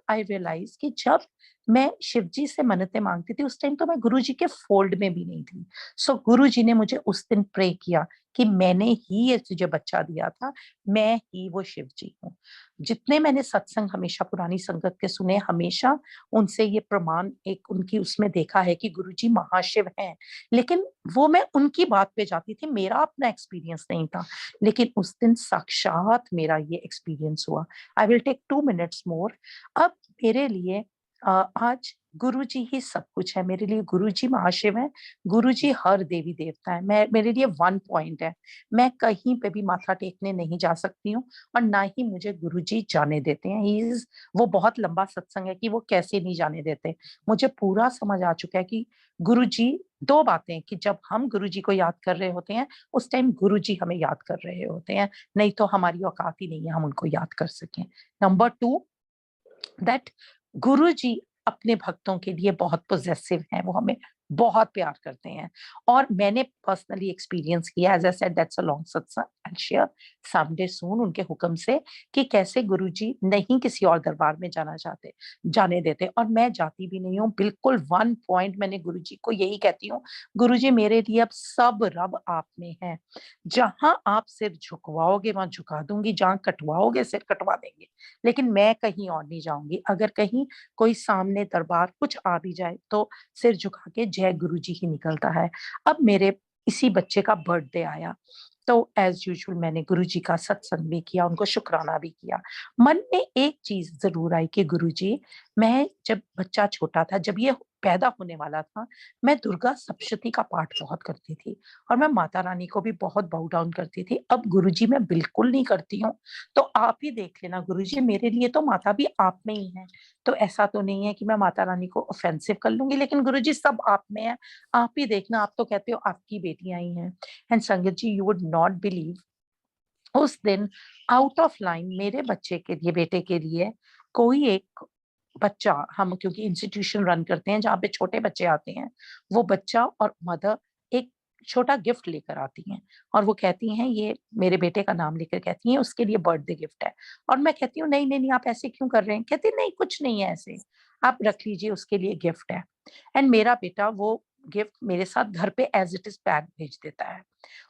आई रियलाइज कि जब मैं शिव जी से मन्नतें मांगती थी उस टाइम तो मैं गुरु जी के फोल्ड में भी नहीं थी। सो गुरु जी ने मुझे उस दिन प्रे किया कि मैंने ही ये तुझे बच्चा दिया था, मैं ही वो शिव जी हूँ। जितने मैंने सत्संग हमेशा पुरानी संगत के सुने, हमेशा उनसे ये प्रमाण एक उनकी उसमें देखा है कि गुरु जी महाशिव हैं। लेकिन वो मैं उनकी बात पे जाती थी, मेरा अपना एक्सपीरियंस नहीं था। लेकिन उस दिन साक्षात मेरा ये एक्सपीरियंस हुआ। I will take 2 minutes more. अब मेरे लिए आज गुरुजी ही सब कुछ है, मेरे लिए गुरुजी महाशिव है, गुरुजी हर देवी देवता है। मैं, मेरे लिए 1 पॉइंट है, मैं कहीं पे भी माथा टेकने नहीं जा सकती हूँ, और ना ही मुझे गुरुजी जाने देते हैं। वो बहुत लंबा सत्संग है कि वो कैसे नहीं जाने देते। मुझे पूरा समझ आ चुका है कि गुरुजी, 2 बातें, कि जब हम गुरुजी को याद कर रहे होते हैं उस टाइम गुरुजी हमें याद कर रहे होते हैं, नहीं तो हमारी औकात ही नहीं है हम उनको याद कर सकें। नंबर 2, दैट गुरुजी अपने भक्तों के लिए बहुत पॉजेसिव हैं, वो हमें बहुत प्यार करते हैं। और मैंने पर्सनली एक्सपीरियंस किया, as I said that's a long satsang, I share someday सून, उनके हुक्म से, कि कैसे गुरुजी नहीं किसी और दरबार में जाने देते, और मैं जाती भी नहीं हूँ बिल्कुल। 1 पॉइंट मैंने गुरुजी को यही कहती हूँ, गुरुजी मेरे लिए अब सब रब आप में है, जहां आप सिर झुकवाओगे वहां झुका दूंगी, जहां कटवाओगे सिर कटवा देंगे, लेकिन मैं कहीं और नहीं जाऊंगी। अगर कहीं कोई सामने दरबार कुछ आ भी जाए तो सिर झुका के जय गुरु जी ही निकलता है। अब मेरे इसी बच्चे का बर्थडे आया, तो एज यूजुअल मैंने गुरु जी का सत्संग भी किया, उनको शुक्राना भी किया। मन में एक चीज जरूर आई कि गुरु जी, मैं जब बच्चा छोटा था, जब ये पैदा होने वाला था, मैं दुर्गा सप्तशती का पाठ बहुत करती थी, और मैं माता रानी को भी बहुत बाउ डाउन करती थी। अब गुरुजी मैं बिल्कुल नहीं करती हूँ। तो आप ही देख लेना गुरुजी, मेरे लिए तो माता भी आप में ही है। तो ऐसा तो नहीं है कि मैं माता रानी को ऑफेंसिव कर लूंगी, लेकिन गुरुजी सब आप में है, आप ही देखना। आप तो कहते हो आपकी बेटियां ही हैं। एंड संगत जी, यू वुड नॉट बिलीव, उस दिन आउट ऑफ लाइन मेरे बच्चे के लिए, बेटे के लिए, कोई एक बच्चा, हम क्योंकि इंस्टीट्यूशन रन करते हैं जहाँ पे छोटे बच्चे आते हैं, वो बच्चा और मदर एक छोटा गिफ्ट लेकर आती हैं, और वो कहती हैं ये मेरे बेटे का नाम लेकर कहती हैं उसके लिए बर्थडे गिफ्ट है। और मैं कहती हूँ नहीं नहीं नहीं, आप ऐसे क्यों कर रहे हैं? कहती नहीं कुछ नहीं है ऐसे, आप रख लीजिए, उसके लिए गिफ्ट है। एंड मेरा बेटा वो गिफ्ट मेरे साथ घर पे एज इट इज पैक भेज देता है,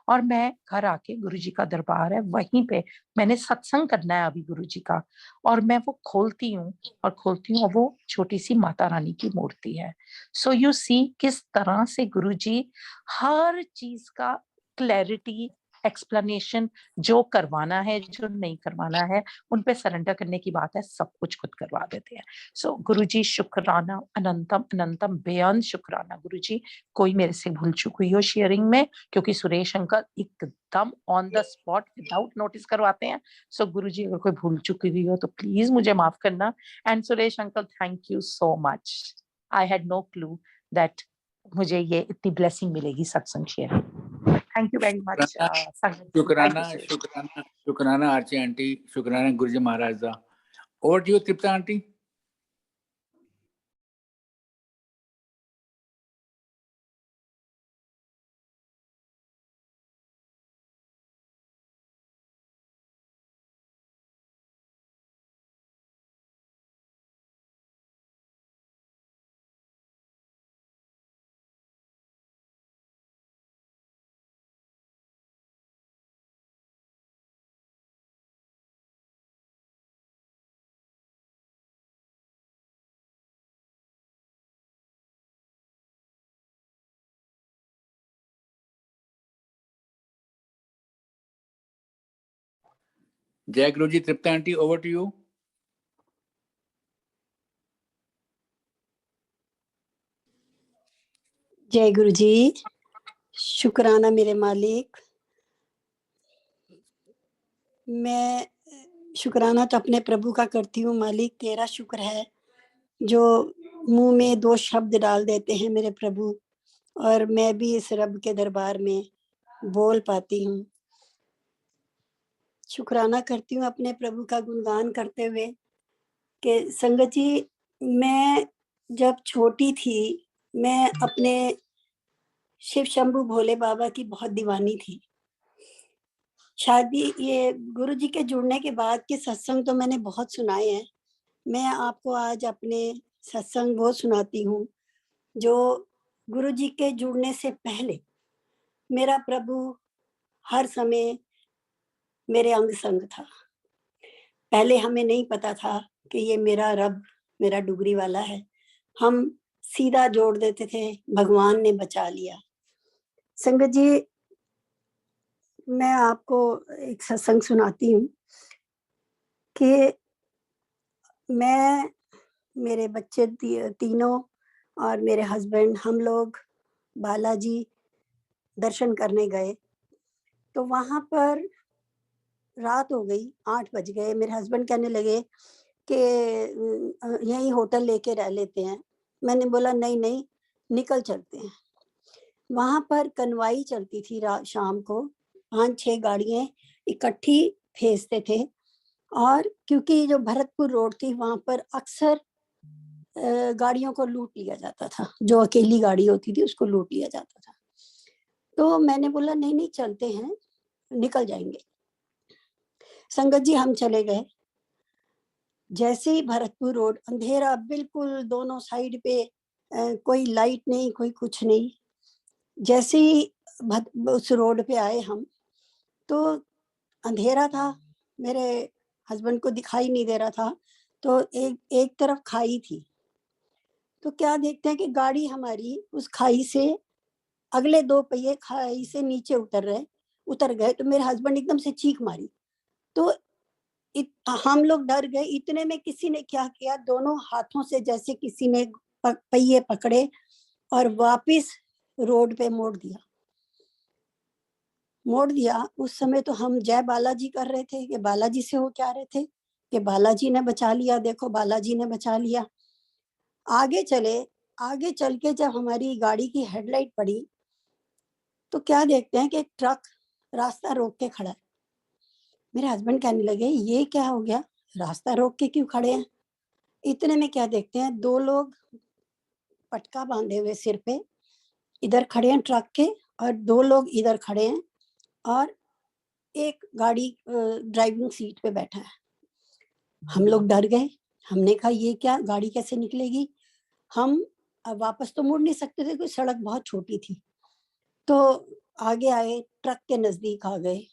और मैं घर आके गुरुजी का दरबार है वहीं पे, मैंने सत्संग करना है अभी गुरुजी का, और मैं वो खोलती हूँ, और वो छोटी सी माता रानी की मूर्ति है। सो यू सी किस तरह से गुरुजी हर चीज का क्लैरिटी, एक्सप्लेनेशन, जो करवाना है जो नहीं करवाना है, उन पे सरेंडर करने की बात है, सब कुछ खुद करवा देते हैं। सो गुरुजी शुक्राना, अनंतम अनंतम बेअंत शुक्राना गुरुजी। कोई मेरे से भूल चूक हुई हो शेयरिंग में, क्योंकि सुरेश अंकल एकदम on the spot without notice करवाते हैं। सो गुरुजी अगर कोई भूल चुकी हुई हो तो प्लीज मुझे माफ करना। And Suresh uncle, thank you so much. I had no clue that मुझे ये इतनी ब्लेसिंग मिलेगी satsang share. Thank you very much शुक्राना संगत जी, थैंक शुक्राना यू सुरेश। शुक्राना शुक्राना आरती आंटी, शुक्राना गुरुजी महाराज दा। और जी तृप्ता आंटी। जय गुरु जी। तृप्ता आंटी, ओवर टू यू। जय गुरु जी। शुक्राना मेरे मालिक। मैं शुक्राना तो अपने प्रभु का करती हूँ। मालिक तेरा शुक्र है जो मुंह में 2 शब्द डाल देते हैं मेरे प्रभु, और मैं भी इस रब के दरबार में बोल पाती हूँ। शुक्राना करती हूँ अपने प्रभु का गुणगान करते हुए कि संगत जी, मैं जब छोटी थी, मैं अपने शिव शंभू भोले बाबा की बहुत दीवानी थी। शादी ये गुरु जी के जुड़ने के बाद के सत्संग तो मैंने बहुत सुनाए हैं। मैं आपको आज अपने सत्संग वो सुनाती हूँ जो गुरु जी के जुड़ने से पहले मेरा प्रभु हर समय मेरे अंग संग था। पहले हमें नहीं पता था कि ये मेरा रब, मेरा डुगरी वाला है। हम सीधा जोड़ देते थे, भगवान ने बचा लिया। संगत जी, मैं आपको एक सत्संग सुनाती हूँ कि मैं, मेरे बच्चे तीनों और मेरे हस्बैंड, हम लोग बालाजी दर्शन करने गए। तो वहां पर रात हो गई, 8 बज गए। मेरे हस्बैंड कहने लगे कि यहीं होटल लेके रह लेते हैं। मैंने बोला नहीं नहीं, निकल चलते हैं। वहां पर कन्वाई चलती थी शाम को, 5-6 गाड़ियां इकट्ठी भेजते थे। और क्योंकि जो भरतपुर रोड थी, वहां पर अक्सर गाड़ियों को लूट लिया जाता था। जो अकेली गाड़ी होती थी उसको लूट लिया जाता था। तो मैंने बोला नहीं नहीं, चलते हैं, निकल जाएंगे। संगत जी, हम चले गए। जैसे ही भरतपुर रोड, अंधेरा बिल्कुल, दोनों साइड पे कोई लाइट नहीं, कोई कुछ नहीं। जैसे ही उस रोड पे आए हम, तो अंधेरा था, मेरे हस्बैंड को दिखाई नहीं दे रहा था। तो एक तरफ खाई थी। तो क्या देखते हैं कि गाड़ी हमारी उस खाई से, अगले 2 पहिए खाई से नीचे उतर गए। तो मेरे हस्बैंड एकदम से चीख मारी। तो हम लोग डर गए। इतने में किसी ने क्या किया, दोनों हाथों से जैसे किसी ने पहिए पकड़े और वापस रोड पे मोड़ दिया। उस समय तो हम जय बालाजी कर रहे थे कि बालाजी से हो क्या रहे थे कि बालाजी ने बचा लिया, देखो बालाजी ने बचा लिया। आगे चल के जब हमारी गाड़ी की हेडलाइट पड़ी, तो क्या देखते हैं कि एक ट्रक रास्ता रोक के खड़ा है। मेरे हस्बैंड कहने लगे ये क्या हो गया, रास्ता रोक के क्यों खड़े हैं। इतने में क्या देखते हैं, 2 लोग पटका बांधे हुए सिर पे इधर खड़े हैं ट्रक के, और 2 लोग इधर खड़े हैं, और एक गाड़ी ड्राइविंग सीट पे बैठा है। हम लोग डर गए। हमने कहा ये क्या, गाड़ी कैसे निकलेगी। हम वापस तो मुड़ नहीं सकते थे, कोई सड़क बहुत छोटी थी। तो आगे आए, ट्रक के नजदीक आ गए।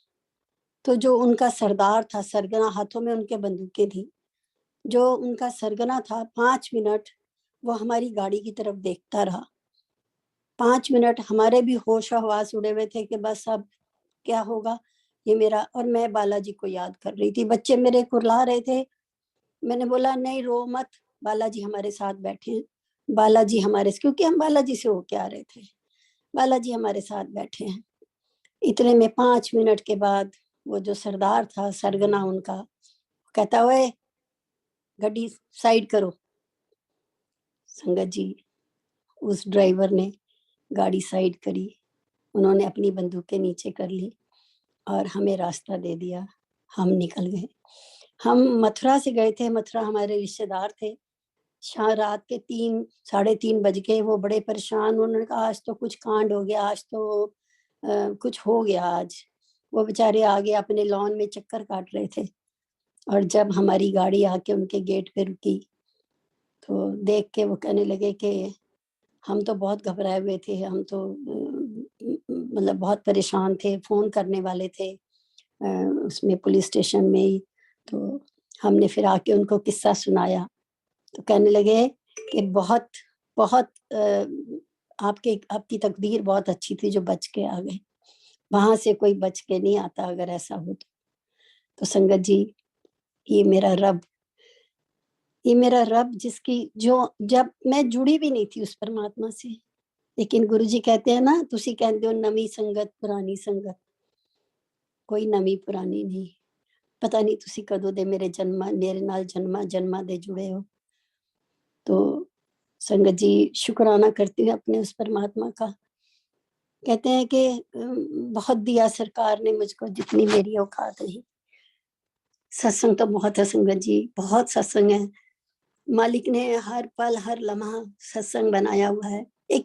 तो जो उनका सरदार था, सरगना, हाथों में उनके बंदूकें थी। जो उनका सरगना था, 5 मिनट वो हमारी गाड़ी की तरफ देखता रहा। 5 मिनट हमारे भी होश हवास उड़े हुए थे कि बस अब क्या होगा ये मेरा। और मैं बालाजी को याद कर रही थी। बच्चे मेरे कुरला रहे थे। मैंने बोला नहीं रो मत, बालाजी हमारे साथ बैठे हैं, बालाजी हमारे, क्योंकि हम बालाजी से होके आ रहे थे, बालाजी हमारे साथ बैठे हैं। इतने में 5 मिनट के बाद वो जो सरदार था, सरगना उनका, कहता हुए गड्डी साइड करो। संगत जी, उस ड्राइवर ने गाड़ी साइड करी, उन्होंने अपनी बंदूकें नीचे कर ली और हमें रास्ता दे दिया। हम निकल गए। हम मथुरा से गए थे, मथुरा हमारे रिश्तेदार थे। रात के 3-3:30 बज गए। वो बड़े परेशान, उन्होंने कहा आज तो कुछ कांड हो गया, आज तो कुछ हो गया आज। वो बेचारे आगे अपने लॉन में चक्कर काट रहे थे। और जब हमारी गाड़ी आके उनके गेट पे रुकी, तो देख के वो कहने लगे कि हम तो बहुत घबराए हुए थे, हम तो मतलब बहुत परेशान थे, फोन करने वाले थे उसमें पुलिस स्टेशन में ही। तो हमने फिर आके उनको किस्सा सुनाया। तो कहने लगे कि बहुत बहुत आपकी तकदीर बहुत अच्छी थी जो बच के आ गए। वहां से कोई बच के नहीं आता अगर ऐसा हो तो। तो संगत जी, ये मेरा रब जिसकी जो जब मैं जुड़ी भी नहीं थी उस परमात्मा से, लेकिन गुरुजी कहते हैं ना, तुसी कहते हो नवी संगत पुरानी संगत, कोई नवी पुरानी नहीं। पता नहीं तुसी कदों दे मेरे नाल जन्मा दे जुड़े हो। तो संगत जी, शुक्राना करती हूँ अपने उस परमात्मा का। कहते हैं कि बहुत दिया सरकार ने मुझको, जितनी मेरी औकात नहीं। सत्संग तो बहुत है संगत जी, बहुत सत्संग है। मालिक ने हर पल हर लम्हा सत्संग बनाया हुआ है। एक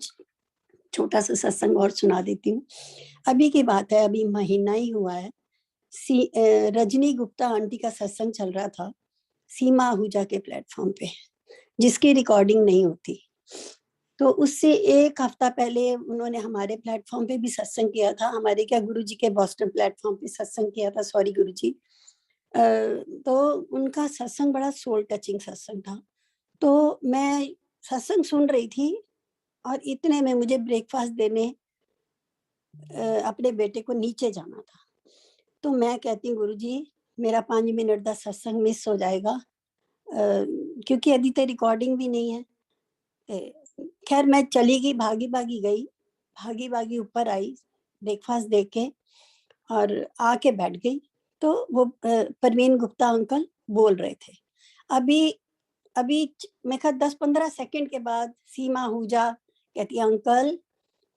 छोटा सा सत्संग और सुना देती हूँ। अभी की बात है, अभी महीना ही हुआ है। रजनी गुप्ता आंटी का सत्संग चल रहा था सीमा आहूजा के प्लेटफॉर्म पे, जिसकी रिकॉर्डिंग नहीं होती। तो उससे एक हफ्ता पहले उन्होंने हमारे प्लेटफॉर्म पे भी सत्संग किया था, हमारे क्या गुरुजी के बॉस्टन प्लेटफॉर्म पे सत्संग किया था, सॉरी गुरुजी। तो उनका सत्संग बड़ा सोल टचिंग सत्संग था। तो मैं सत्संग सुन रही थी और इतने में मुझे ब्रेकफास्ट देने अपने बेटे को नीचे जाना था। तो मैं कहती हूँ गुरुजी, मेरा 5 मिनट का सत्संग मिस हो जाएगा, क्योंकि अभी तो रिकॉर्डिंग भी नहीं है। खैर मैं चली गई, भागी भागी ऊपर आई ब्रेकफास्ट दे के और आके बैठ गई। तो वो परवीन गुप्ता अंकल बोल रहे थे। अभी मैं 10-15 सेकंड के बाद सीमा आहूजा कहती है, अंकल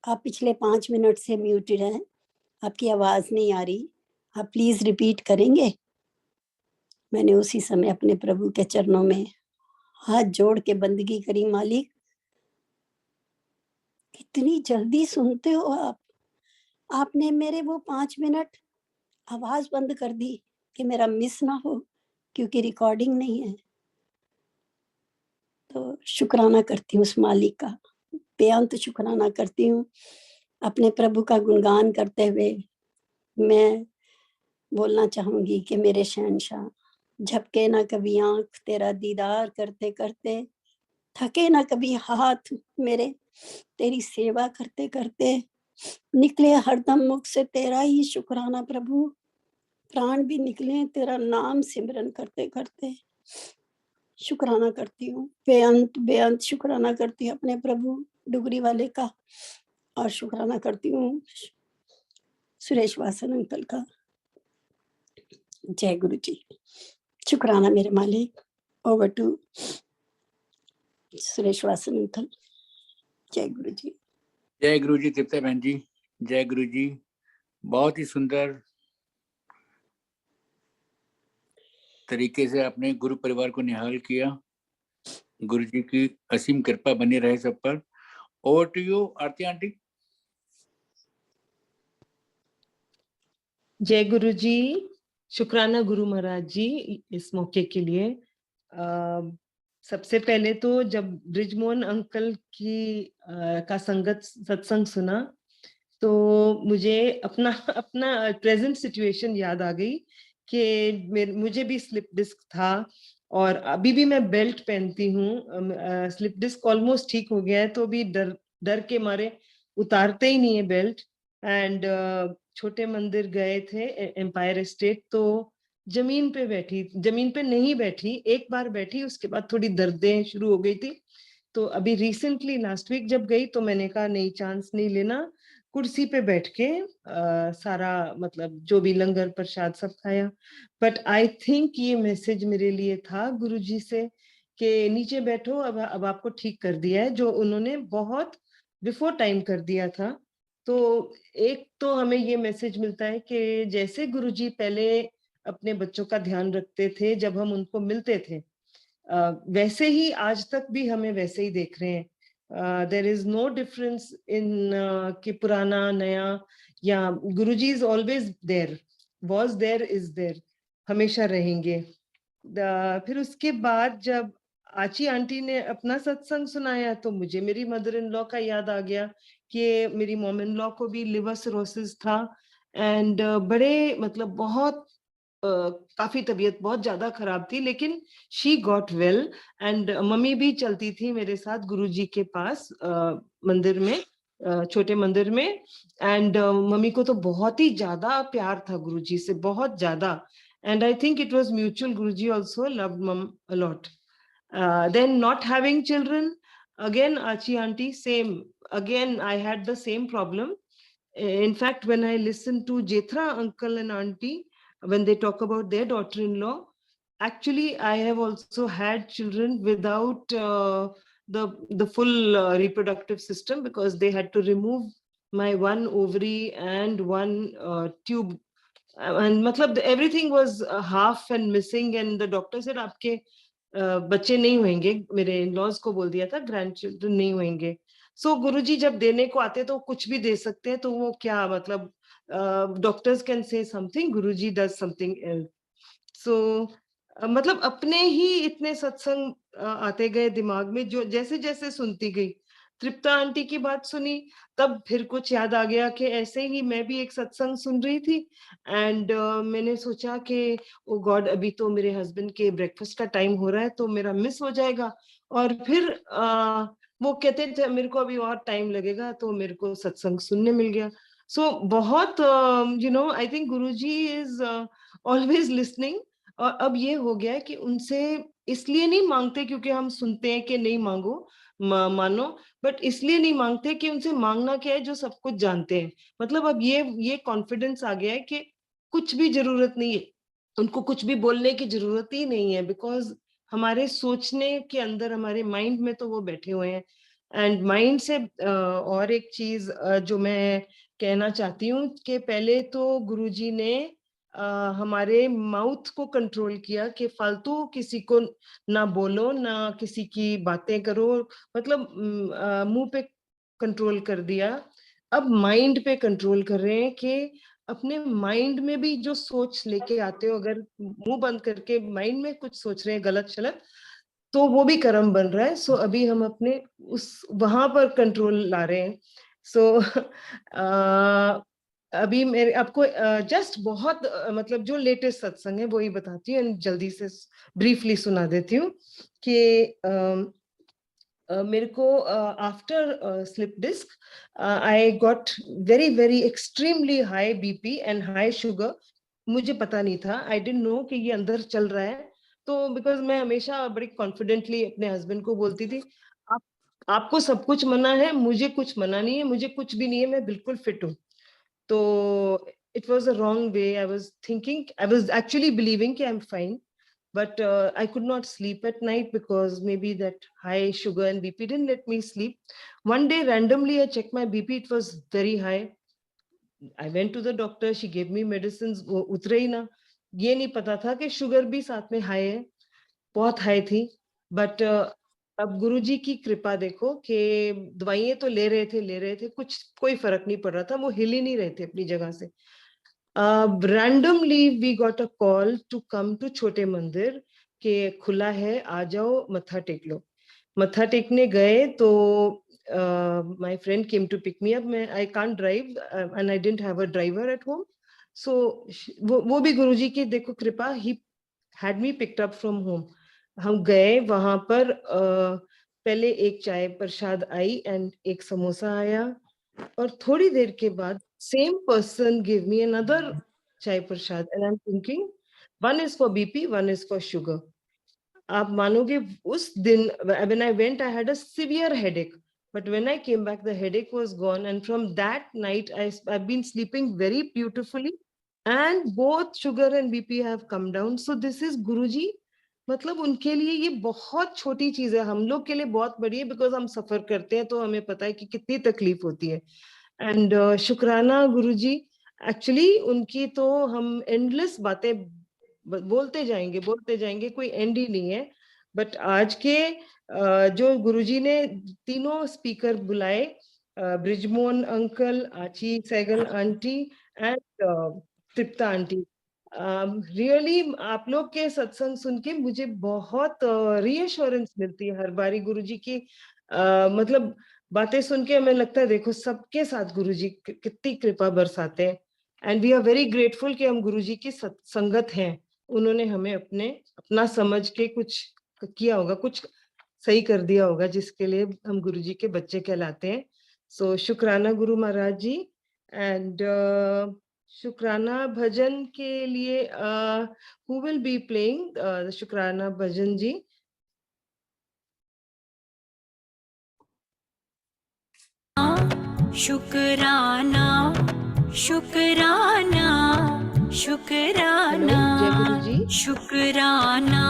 आप पिछले 5 मिनट से म्यूटेड हैं, आपकी आवाज नहीं आ रही, आप प्लीज रिपीट करेंगे। मैंने उसी समय अपने प्रभु के चरणों में हाथ जोड़ के बंदगी करी, मालिक कितनी जल्दी सुनते हो आप, आपने मेरे वो 5 मिनट आवाज बंद कर दी कि मेरा मिस ना हो, क्योंकि रिकॉर्डिंग नहीं है। तो शुक्राना करती हूँ उस मालिक का, बेअंत शुक्राना करती हूँ। अपने प्रभु का गुणगान करते हुए मैं बोलना चाहूंगी कि मेरे शहंशाह, झपके ना कभी आंख तेरा दीदार करते करते, थके ना कभी हाथ मेरे तेरी सेवा करते करते, निकले हरदम मुख से तेरा ही शुक्राना प्रभु, प्राण भी निकले तेरा नाम सिमरन करते करते। शुक्राना करती हूँ, बेअंत शुक्राना करती हूँ अपने प्रभु डुगरी वाले का, और शुक्राना करती हूँ सुरेश वासन अंकल का। जय गुरु जी। शुक्राना मेरे मालिक। Over to Suresh Vasan uncle. जय गुरु जी। जय गुरु जी तृप्ता बहन जी, जय गुरु जी। बहुत ही सुंदर तरीके से आपने गुरु परिवार को निहाल किया। गुरु जी की असीम कृपा बनी रहे सब पर। Over to you Aarti aunty. जय गुरु जी, शुक्राना गुरु महाराज जी इस मौके के लिए। सबसे पहले तो जब ब्रिजमोहन अंकल की का सत्संग सुना तो मुझे अपना प्रेजेंट सिचुएशन याद आ गई कि मुझे भी स्लिप डिस्क था और अभी भी मैं बेल्ट पहनती हूँ। स्लिप डिस्क ऑलमोस्ट ठीक हो गया है, तो अभी डर के मारे उतारते ही नहीं है बेल्ट। एंड छोटे मंदिर गए थे एम्पायर स्टेट, तो जमीन पे नहीं बैठी, एक बार बैठी, उसके बाद थोड़ी दर्दें शुरू हो गई थी। तो अभी रिसेंटली लास्ट वीक जब गई तो मैंने कहा नहीं, चांस नहीं लेना, कुर्सी पे बैठ के सारा मतलब जो भी लंगर प्रसाद सब खाया। बट आई थिंक ये मैसेज मेरे लिए था गुरुजी से कि नीचे बैठो, अब आपको ठीक कर दिया है, जो उन्होंने बहुत बिफोर टाइम कर दिया था। तो एक तो हमें ये मैसेज मिलता है कि जैसे गुरुजी पहले अपने बच्चों का ध्यान रखते थे जब हम उनको मिलते थे, वैसे ही आज तक भी हमें वैसे ही देख रहे हैं। There is no difference in कि पुराना नया, या Guruji is always there, was there, is there, हमेशा रहेंगे। फिर उसके बाद जब आची आंटी ने अपना सत्संग सुनाया तो मुझे मेरी मदर इन लॉ का याद आ गया कि मेरी मॉम इन लॉ को भी लिवर सिरोसिस था एंड बड़े मतलब बहुत काफी तबीयत बहुत ज्यादा खराब थी, लेकिन she got well. And mummy भी चलती थी मेरे साथ गुरुजी के पास मंदिर में, छोटे मंदिर में। एंड मम्मी को तो बहुत ही ज्यादा प्यार था गुरुजी से, बहुत ज्यादा। and I think it was mutual. Guruji also loved mom a lot. Then not having children, again Achi auntie, same. Again, I had the same problem. In fact, when I listen to Jethra uncle and auntie, when they talk about their daughter-in-law, actually, I have also had children without the full reproductive system, because they had to remove my one ovary and one tube. And matlab, everything was half and missing, and the doctor said, आपके बच्चे नहीं होंगे. मेरे in-laws को बोल दिया था, grandchildren नहीं होंगे. सो गुरुजी जब देने को आते तो कुछ भी दे सकते हैं, तो वो क्या मतलब, doctors can say something, Guruji does something else. So मतलब अपने ही इतने सत्संग आते गए दिमाग में, जो जैसे जैसे सुनती गई. तृप्ता आंटी की बात सुनी, तब फिर कुछ याद आ गया कि ऐसे ही मैं भी एक सत्संग सुन रही थी, एंड मैंने सोचा कि ओ गॉड, अभी तो मेरे हस्बैंड के ब्रेकफास्ट का टाइम हो रहा है, तो मेरा मिस हो जाएगा. और फिर वो कहते थे मेरे को अभी और टाइम लगेगा, तो मेरे को सत्संग सुनने मिल गया. सो बहुत I think Guruji is always listening. और अब ये हो गया है कि उनसे इसलिए नहीं मांगते क्योंकि हम सुनते हैं कि नहीं मांगो, मानो, बट इसलिए नहीं मांगते कि उनसे मांगना क्या है, जो सब कुछ जानते हैं. मतलब अब ये कॉन्फिडेंस आ गया है कि कुछ भी जरूरत नहीं है, उनको कुछ भी बोलने की जरूरत ही नहीं है, बिकॉज हमारे सोचने के अंदर, हमारे माइंड में तो वो बैठे हुए हैं. एंड माइंड से और एक चीज जो मैं कहना चाहती हूँ कि पहले तो गुरुजी ने हमारे माउथ को कंट्रोल किया कि फालतू किसी को ना बोलो, ना किसी की बातें करो, मतलब मुंह पे कंट्रोल कर दिया. अब माइंड पे कंट्रोल कर रहे हैं कि अपने माइंड में भी जो सोच लेके आते हो, अगर मुंह बंद करके माइंड में कुछ सोच रहे हैं गलत शलत, तो वो भी कर्म बन रहा है. सो अभी हम अपने उस वहां पर कंट्रोल ला रहे हैं. सो अभी मेरे आपको जस्ट बहुत मतलब जो लेटेस्ट सत्संग है वो ही बताती हूँ, एंड जल्दी से ब्रीफली सुना देती हूँ कि मेरे को after slip disc I got very very extremely high BP and high sugar. मुझे पता नहीं था, आई डिडंट नो कि ये अंदर चल रहा है. तो बिकॉज मैं हमेशा बड़ी कॉन्फिडेंटली अपने हस्बैंड को बोलती थी, आप आपको सब कुछ मना है, मुझे कुछ मना नहीं है, मुझे कुछ भी नहीं है, मैं बिल्कुल फिट हूँ. तो it was a wrong way. I was actually believing कि I'm fine, but I could not sleep at night because maybe that high sugar and BP didn't let me sleep. One day randomly I checked my BP, it was very high. I went to the doctor, she gave me medicines, वो उतरे ही ना. ये नहीं पता था कि sugar भी साथ में हाई है, बहुत हाई थी. बट अब गुरुजी की कृपा देखो कि दवाइयां तो ले रहे थे, कुछ कोई फर्क नहीं पड़ रहा था, वो हिल ही नहीं रहे थे अपनी जगह से. randomly we got a call to come to छोटे मंदिर के खुला है, आ जाओ मत्था टेक लो. मत्था टेकने गए तो my friend came to pick me up. I can't drive and I didn't have a driver at home. So वो भी गुरुजी की देखो कृपा, he had me picked up from home. हम गए वहां पर, पहले एक चाय प्रसाद आई एंड एक समोसा आया, और थोड़ी देर के बाद same person gave me another chai prasad, and I'm thinking one is for BP, one is for sugar. आप मानोगे उस दिन when I went I had a severe headache, but when I came back the headache was gone, and from that night I've been sleeping very beautifully, and both sugar and BP have come down. So this is Guruji. मतलब उनके लिए ये बहुत छोटी चीज है, हम लोग के लिए बहुत बड़ी है, बिकॉज हम सफर करते हैं तो हमें पता है कि कितनी तकलीफ होती है. एंड शुक्राना गुरुजी. एक्चुअली उनकी तो हम एंडलेस बातें बोलते जाएंगे, कोई एंड ही नहीं है. बट आज के जो गुरुजी ने तीनों स्पीकर बुलाए, Brijmohan uncle, Achi Sehgal aunty and Tripta aunty, really आप लोग के सत्संग सुन के मुझे बहुत रीअश्योरेंस मिलती है हर बारी गुरुजी की. मतलब बातें सुन के हमें लगता है देखो सबके साथ गुरुजी कितनी कृपा बरसाते हैं, and we are very grateful कि हम गुरुजी की संगत हैं. उन्होंने हमें अपना समझ के कुछ किया होगा, कुछ सही कर दिया होगा, जिसके लिए हम गुरुजी के बच्चे कहलाते हैं. सो शुक्राना गुरु महाराज जी. एंड शुक्राना भजन के लिए who will be playing the शुक्राना भजन जी? शुक्राना शुक्राना शुक्राना जय गुरु जी। शुक्राना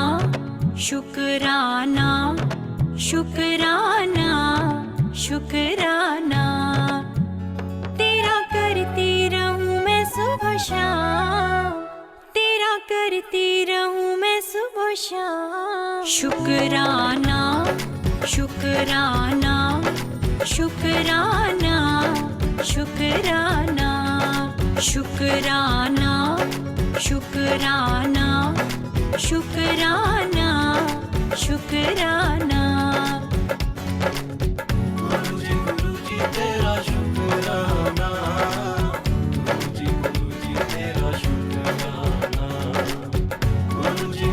शुक्राना शुक्राना शुक्राना तेरा करती रहूं मैं सुबह शाम, तेरा करती रहूं मैं सुबह शाम। शुक्राना शुक्राना शुक्राना शुक्राना शुक्राना शुक्राना शुक्राना शुक्राना